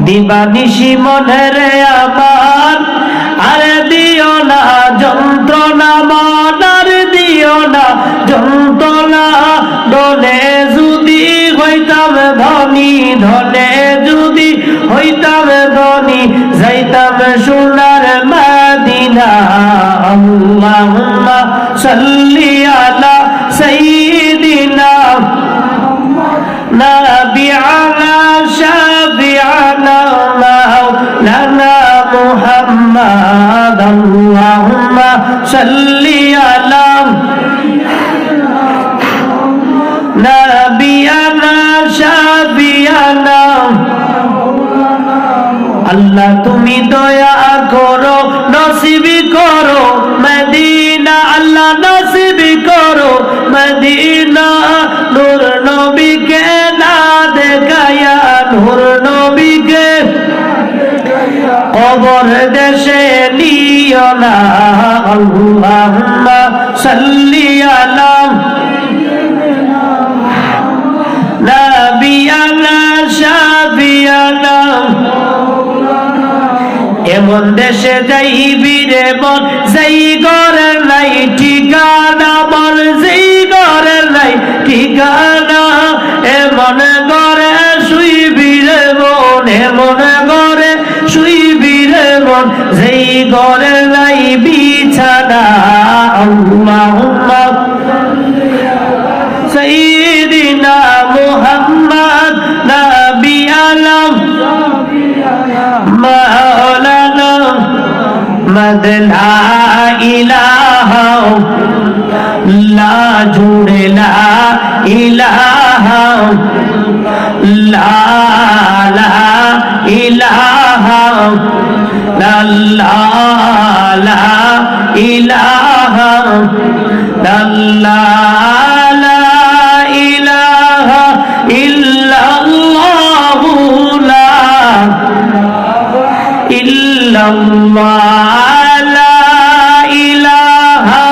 দিবানিশি মনেরে আমার আর দিও না যন্ত্রণা মন আর দিও না যন্ত্রণা ধনে যদি হইতাম ধনী ধনে যদি হইতাম ধনী যাইতাম সোনার মদিনা আল্লাহুম্মা সাল্লি আলা সাইয়্যিদিনা নাবিয়ানা শাফিআনা মাওলানা মুহাম্মাদ আল্লাহুম্মা সাল্লি আলা নাবিয়ানা শাফিআনা আল্লাহ তুমি দয়া করো নসিব করো মদিনা আল্লাহ নসিব করো মদিনা নূর নবীকে না দেখায়া নূর নবীকে কবর দেশে নিও না আল্লাহুম্মা সাল্লি আলা নাবিয়ানা শাফিআনা এমন দেশে যাইবি রে মন যেই ঘরের নাই ঠিকানা বল যেই ঘরের নাই ঠিকানা এমন ঘরে শুইবি রে মন এমন ঘরে শুইবি রে মন যেই ঘরে নাই বিছানা আল্লাহুম্মা সাইয়্যিদিনা মুহাম্মদ নবী আলম মাওলানা মদ লা ইলাহা লা জুড়ে লা ইলাহা লা ইলাহা লা ইলাহা লা ইলাহা ইল্লাল্লাহু লা ইল্লাল্লাহ লা ইলাহা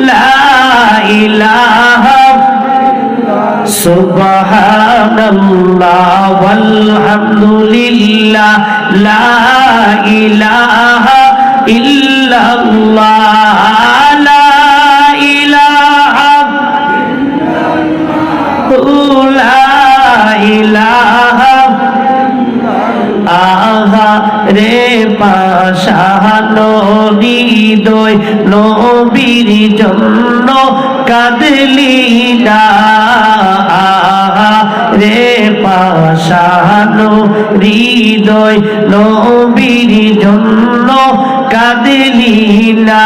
লা ইলাহা সুবহানাল্লাহ ওয়ালহামদুলিল্লাহ লা ইলাহা ইল্লাল্লাহ লা ইলাহা লা ইলাহা আহা রে পাশানো হৃদয় নবীর জন্য কাঁদলি না আহা রে পাশানো হৃদয় নবীর জন্য কাঁদলি না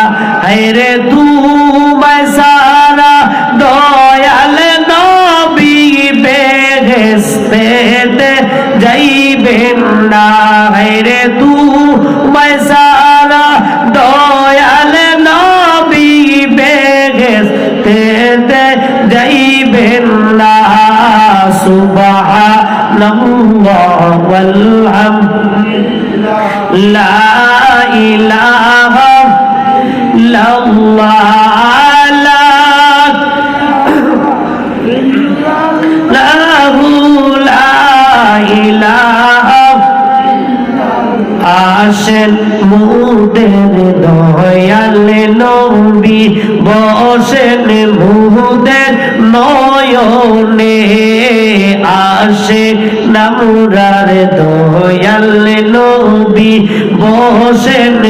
রে তোমায় সারা দয়াল নবী বেহেশতে যাইবেন না রে তোমায় সারা দয়াল নবী বেহেশতে যাইবেন না সুবহানাল্লাহ ওয়ালহামদুলিল্লাহ লা ইলাহা ইল্লাল্লাহ লা ইলাহা আসেন মুদের দয়াল নবী বসেন মুদের নয়নে আসে নামুরার দয়াল নবী বসেন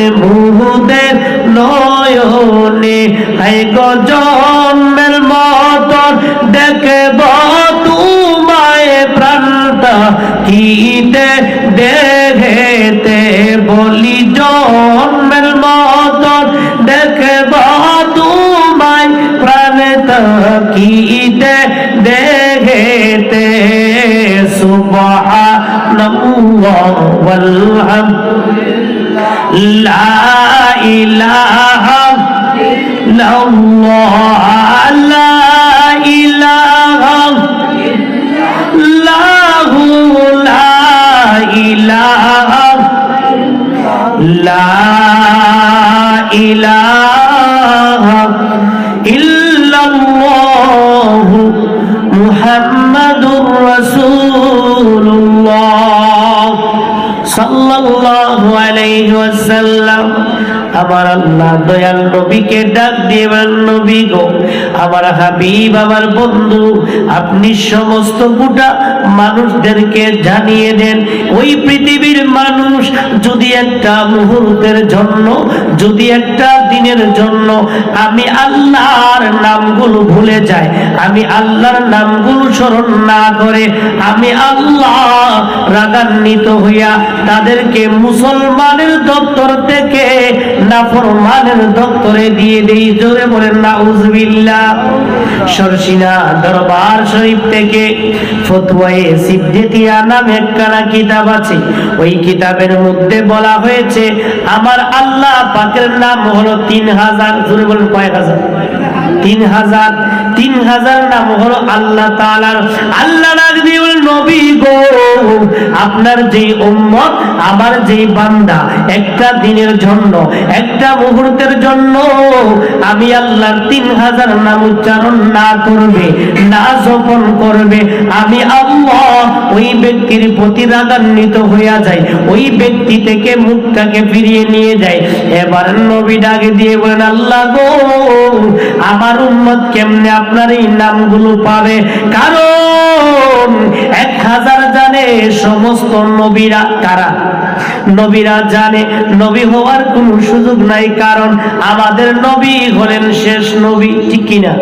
মুদের নয়নে হায় গো জন্মের মতন দেখব তোমায় প্রাণটা কিতে দেখতে বলি জন্মের মতন দেখব তোমায় প্রাণটা কিতে দেখতে সুবহানাল্লাহ ওয়ালহামদুলিল্লাহ লা ইলাহা ইল্লাল্লাহ লা ইলাহা ইল্লাল্লাহু লা ইলাহা লা ইলাহা ইল্লাল্লাহু মুহাম্মাদুর রাসূল সাল্লাল্লাহু আলাইহি ওয়াসাল্লাম আমার আল্লাহ দয়াল নবীকে ডাক দিয়ে বলেন, নবী গো, আমার হাবিব, আমার বন্ধু, আপনি সমস্ত গোটা মানুষদেরকে জানিয়ে দেন, ওই পৃথিবীর মানুষ যদি একটা মুহূর্তের জন্য, যদি একটা দিনের জন্য আমি আল্লাহর নামগুলো ভুলে যায়, আমি আল্লাহর নামগুলো স্মরণ না করে, আমি আল্লাহ রাগান্বিত হইয়া তাদেরকে মুসলমানের দপ্তর থেকে নাফরমানের দপ্তরে দিয়ে দেই। জোরে বলেন নাউজুবিল্লাহ। শর্ষিনা দরবার শরীফ থেকে ফতোয়ায়ে সিদ্দিকিয়া নামে একখানা কিতাব আছে। ওই কিতাবের মধ্যে বলা হয়েছে আমার আল্লাহ পাকের নাম হলো 3000। জোরে বলেন কয় হাজার? 3000। 3000 নাম হলো আল্লাহ তাআলার। আল্লাহ ডাক দিয়ে বলেন, নবী গো, আপনার যেই উম্মত, আমার যেই বান্দা একটা দিনের জন্য, একটা মুহূর্তের জন্য আমি আল্লাহর 3000 নাম উচ্চারণ না করবে, না জপন করবে, আমি আল্লাহ ওই ব্যক্তির প্রতি রাগান্বিত হইয়া যায়, ওই ব্যক্তি থেকে মুখটাকে ফিরিয়ে নিয়ে যায়। এবার নবী ডাক দিয়ে বলেন, আল্লাহ গো, আমার উম্মত কেমনে আপনার এই নামগুলো পাবে? কারণ 1000 জানে সমস্ত নবীরা। কারা? নবীরা জানে। নবী হওয়ার কোনো সুযোগ নাই, কারণ আমাদের নবী হলেন শেষ নবী, ঠিক কিনা?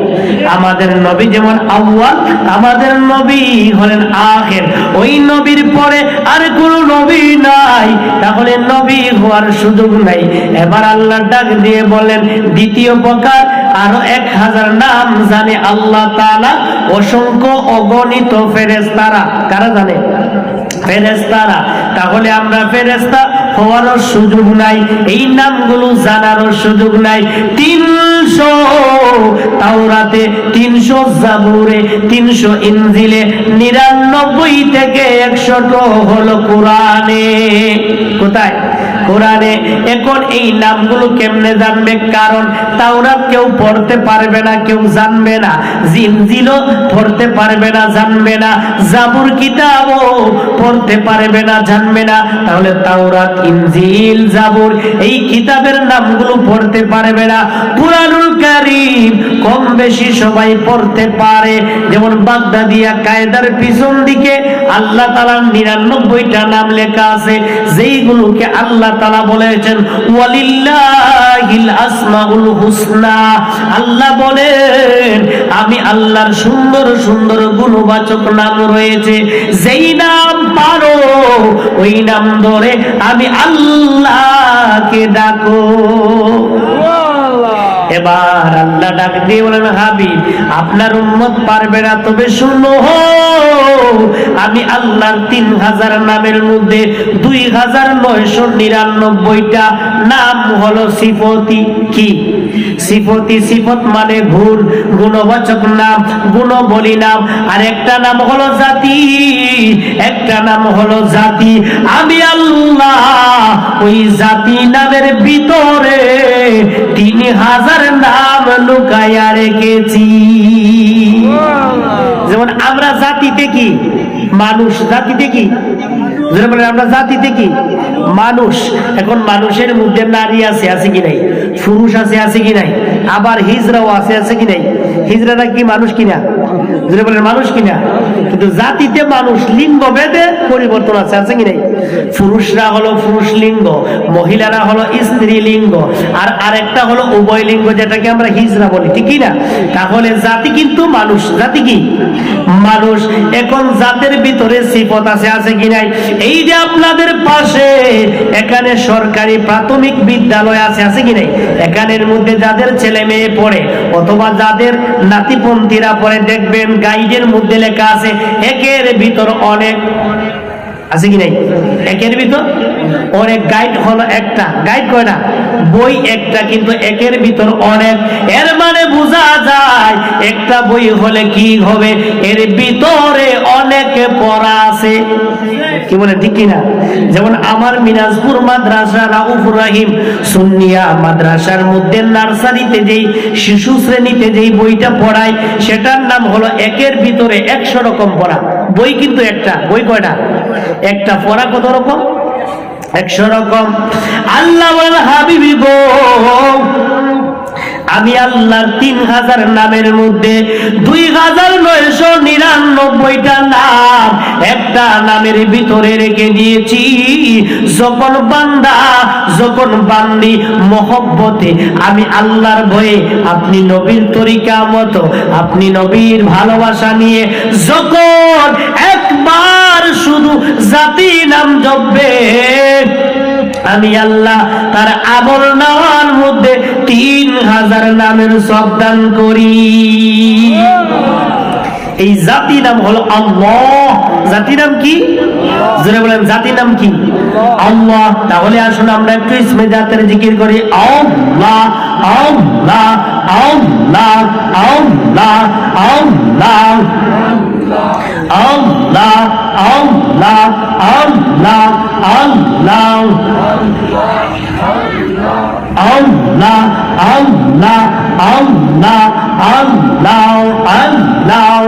আমাদের নবী যেমন আউয়াল, আমাদের নবী হলেন আখির। ওই নবীর পরে আর কোনো নবী নাই, তাহলে নবী হওয়ার সুযোগ নাই। এবার আল্লাহ ডাক দিয়ে বলেন, দ্বিতীয় প্রকার আরো 1000 নাম জানে আল্লাহ তাআলা, অসংখ্য অগণিত ফেরেশতারা। কারা জানে? ফেরেশতারা। তাহলে আমরা ফেরেশতা হওয়ারও সুযোগ নাই, এই নামগুলো জানারও সুযোগ নাই। 300 তাওরাতে, 300 জাবুরে, 300 ইনজিলে, 99 থেকে 100 হলো কোরআনে। কোথায়? কোরআনে। এখন এই নামগুলো কেমনে জানবে? কারণ তাওরাত কেউ পড়তে পারবে না, কেউ জানবে না, ইনজিলও পড়তে পারবে না, জানবে না, জাবুর কিতাবও পড়তে পারবে না, জানবে না। তাহলে তাওরাত, ইনজিল, জাবুর এই কিতাবের নামগুলো পড়তে পারবে না। কুরআনুল কারীম কম বেশি সবাই পড়তে পারে। যেমন বাগদাদিয়া কায়দার পিছন দিকে আল্লাহ তাআলার 99টা নাম লেখা আছে, যেইগুলোকে আল্লাহ তাআলা বলেছেন ওয়ালিল্লাহিল আসমাউল হুসনা। আল্লাহ বলেন আমি আল্লাহর সুন্দর সুন্দর গুণবাচক নাম রয়েছে, যেই নাম পারো ওই নাম ধরে আমি আল্লাহকে ডাকো। এবার আল্লাহ ডাক দিয়ে বলেন, হাবিব, আপনার উম্মত পারবে না, তবে শুনো, আমি আল্লাহর 3000 নামের মধ্যে 2999টা নাম হলো সিফতি। কি সিফতি? সিফত মানে গুণ, গুণবাচক নাম, গুণবলী নাম। আর একটা নাম হলো জাতি, একটা নাম হলো জাতি। আমি আল্লাহ ওই জাতি নামের ভিতরে 3000 নাম লুকায়া রেখেছি। যেমন আমরা জাতিতে কি? মানুষ। জাতিতে কি? আমরা জাতিতে কি? মানুষ। এখন মানুষের মধ্যে নারী আছে, আছে কি নাই? পুরুষ আছে, আছে কি নাই? আবার হিজড়াও আছে, আছে কি নাই? হিজড়ারা কি মানুষ কিনা? মানুষ কিনা? কিন্তু জাতিতে মানুষ লিঙ্গ ভেদে পরিবর্তন আছে, আছে কি নাই? পুরুষরা হলো পুরুষ লিঙ্গ, মহিলারা হলো স্ত্রী লিঙ্গ, আর আরেকটা হলো উভয় লিঙ্গ, যেটাকে আমরা হিজড়া বলি, ঠিক না? তাহলে জাতি কিন্তু মানুষ। জাতি কি? মানুষ। এখন জাতের ভিতরে সিফত আছে, আছে কি নাই? এই যে আপনাদের পাশে এখানে সরকারি প্রাথমিক বিদ্যালয় আছে, আছে কি নাই? এখানের মধ্যে যাদের ছেলে মেয়ে পড়ে অথবা যাদের নাতিপন্থীরা পড়ে, দেখবেন গাইডের মধ্যে লেখা আছে একের ভিতর অনেক, আছে কি নাই? একের ভিতর অনেক। গাইড হলো একটা। গাইড কয়টা? বই একটা, কিন্তু একের ভিতর অনেক। এর মানে বোঝা যায় একটা বই হলে কি হবে, এর ভিতরে অনেক পড়া আছে। কি বলে, ঠিক কিনা? যেমন আমার মিনাজপুর মাদ্রাসা রাউফুর রহিম সুন্নিয়া মাদ্রাসার মধ্যে নার্সারিতে যেই শিশু শ্রেণীতে যেই বইটা পড়ায়, সেটার নাম হলো একের ভিতরে 100 রকম পড়া। বই কিন্তু একটা। বই কয়টা? একটা। পড়া কত রকম? 100 রকম। আল্লাহ বলেন হাবিবি গো, আমি আল্লাহর 3000 নামের মধ্যে 2999টা নাম একটা নামের ভিতরে রেখে দিয়েছি। যখন বান্দি মহব্বতে, আমি আল্লাহর ভয়ে, আপনি নবীর তরিকা মতো, আপনি নবীর ভালোবাসা নিয়ে যখন একবার শুধু জাতি নাম জপবে, আমি আল্লাহ তার আমল নামার মধ্যে 3000 নামের সব দান করি। এই জাতি নাম হলো আল্লাহ। জাতি নাম কি? জোরে বলেন, জাতি নাম কি? আল্লাহ। তাহলে আসুন আমরা একটু ইসমে জাতের জিকির করি। আল্লাহ আল্লাহ আল্লাহ আল্লাহ আল্লাহ আল্লাহ আল্লাহ আল্লাহ আল্লাহ আল্লাহ আল্লাহ আল্লাহ আল্লাহ আল্লাহ।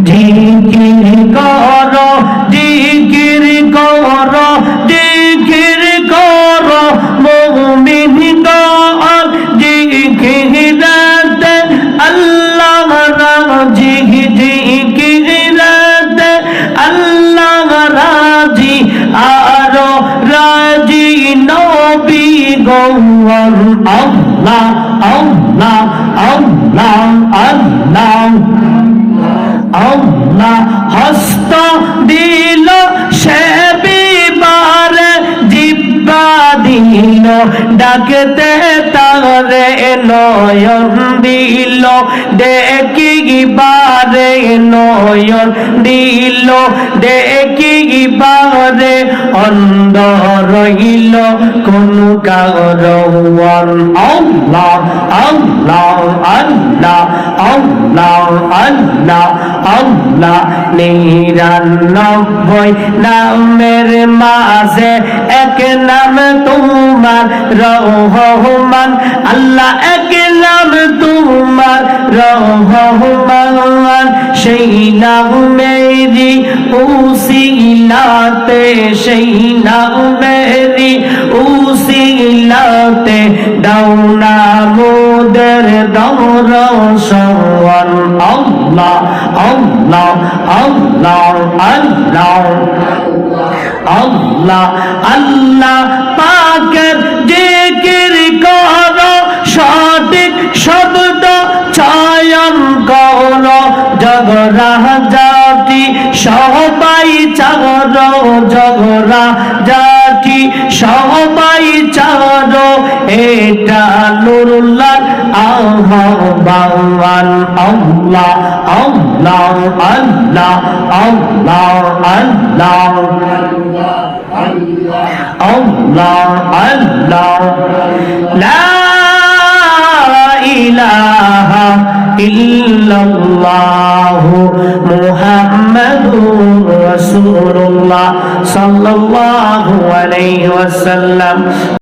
জিকির করো জিকির করো জিকির করো মুমিন গণ, জিকিরাতে আল্লাহ রাজি, জিকিরাতে আল্লাহ রাজি, আরো রাজি নবী গণ। আল্লাহ আল্লাহ আল্লাহ আল্লাহ আল্লাহ। হস্ত দিল সে বিবারে, জিব্বা দিল ডাকতে তারে, নয়ন দিল দেখিবারে, নয়ন দিল দেখিবারে, অন্ধ রহিল কোন কারণ। আল্লাহ আল্লাহ আল্লাহ আল্লাহ আল্লাহ আল্লাহ। 99 নামের মাঝে এক নাম তোমার রহমান, আল্লাহ এক নাম তোমার রহমান। সেই নামেরই উসিলাতে, সেই নামেরই উসিলাতে দাওনা মোদের দরশন। আল্লাহ আল্লাহ আল্লাহ আল্লাহ আল্লাহ আল্লাহ পাকের জিকির করো, সঠিক শব্দ চয়ন করো, জগরা জাতি সবাই চারো, জগরা জাতি সবাই চারো, এটা নুরুল্লাহ আহ্বান। আল্লাহ আল্লাহ আল্লাহ আল্লাহ আল্লাহ আল্লাহ আল্লাহ। লা ইলাহা ইল্লাল্লাহু মুহাম্মাদুর রাসূলুল্লাহ সাল্লাল্লাহু আলাইহি ওয়াসাল্লাম।